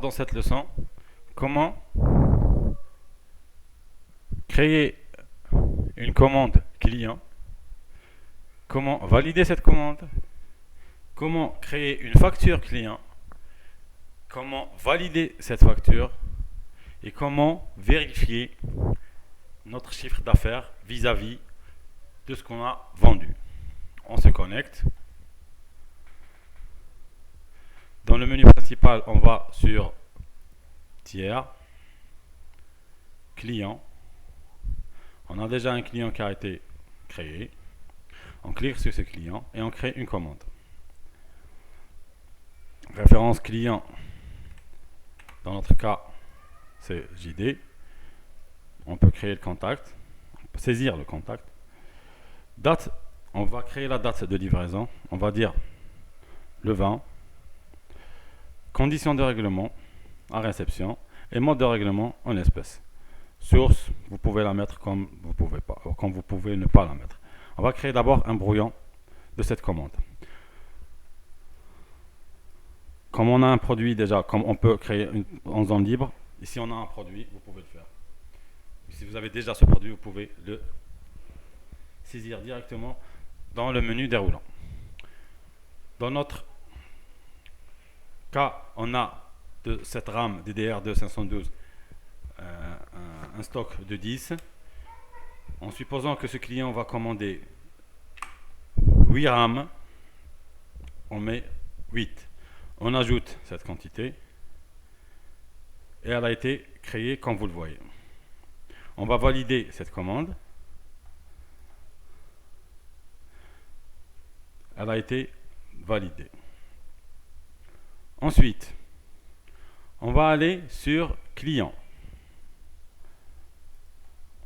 dans cette leçon comment créer une commande client, comment valider cette commande, comment créer une facture client, comment valider cette facture et comment vérifier notre chiffre d'affaires vis-à-vis de ce qu'on a vendu. On se connecte. Dans le menu principal, on va sur tiers, client. On a déjà un client qui a été créé. On clique sur ce client et on crée une commande. Référence client, dans notre cas, c'est JD. On peut créer le contact, on peut saisir le contact. Date, on va créer la date de livraison. On va dire le 20. Conditions de règlement à réception et mode de règlement en espèces. Source, vous pouvez la mettre comme vous pouvez pas, ou comme vous pouvez ne pas la mettre. On va créer d'abord un brouillon de cette commande. Comme on a un produit déjà, comme on peut créer en zone libre, ici on a un produit, vous pouvez le faire. Si vous avez déjà ce produit, vous pouvez le saisir directement dans le menu déroulant. Dans notre cas, on a de cette RAM DDR2 un stock de 10. En supposant que ce client va commander 8 RAM, on met 8. On ajoute cette quantité et elle a été créée comme vous le voyez. On va valider cette commande. Elle a été validée. Ensuite, on va aller sur client.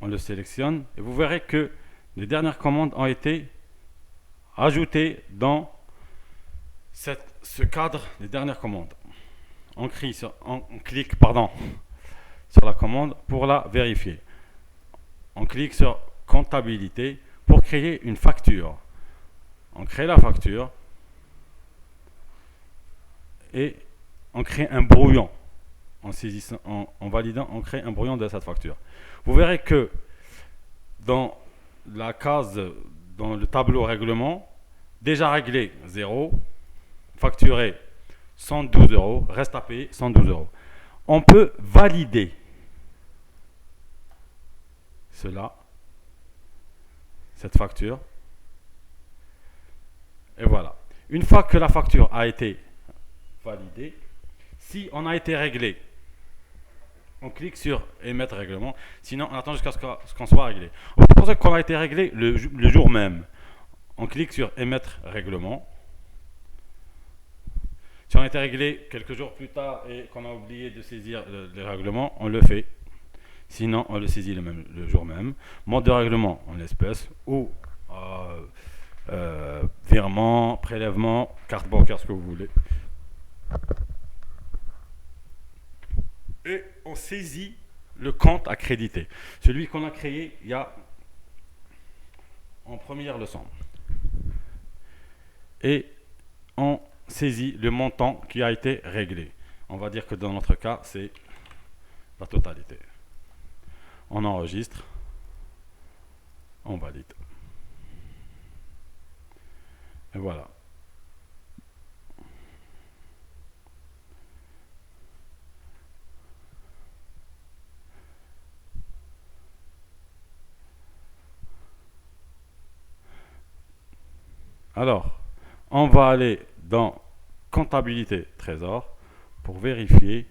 On le sélectionne et vous verrez que les dernières commandes ont été ajoutées dans ce cadre des dernières commandes. On clique sur la commande pour la vérifier. On clique sur comptabilité pour créer une facture. On crée la facture et on crée un brouillon. En validant, on crée un brouillon de cette facture. Vous verrez que dans la case, dans le tableau règlement, déjà réglé 0, facturé 112 euros, reste à payer 112 euros. On peut valider cette facture. Et voilà. Une fois que la facture a été validée, si on a été réglé, on clique sur émettre règlement. Sinon, on attend jusqu'à ce qu'on soit réglé. On peut penser qu'on a été réglé le jour même. On clique sur émettre règlement. Si on a été réglé quelques jours plus tard et qu'on a oublié de saisir le règlement, on le fait. Sinon, on le saisit le jour même. Mode de règlement en espèces ou virement, prélèvement, carte bancaire, ce que vous voulez. Et on saisit le compte à créditer. Celui qu'on a créé il y a en première leçon. Et on saisit le montant qui a été réglé. On va dire que dans notre cas, c'est la totalité. On enregistre. On valide. Et voilà. Alors, on va aller dans comptabilité trésor pour vérifier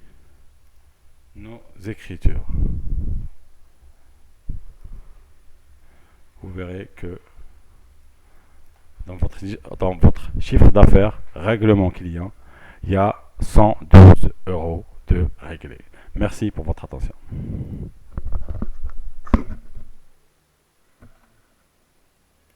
nos écritures. Vous verrez que dans votre chiffre d'affaires, règlement client, il y a 112 euros de réglés. Merci pour votre attention.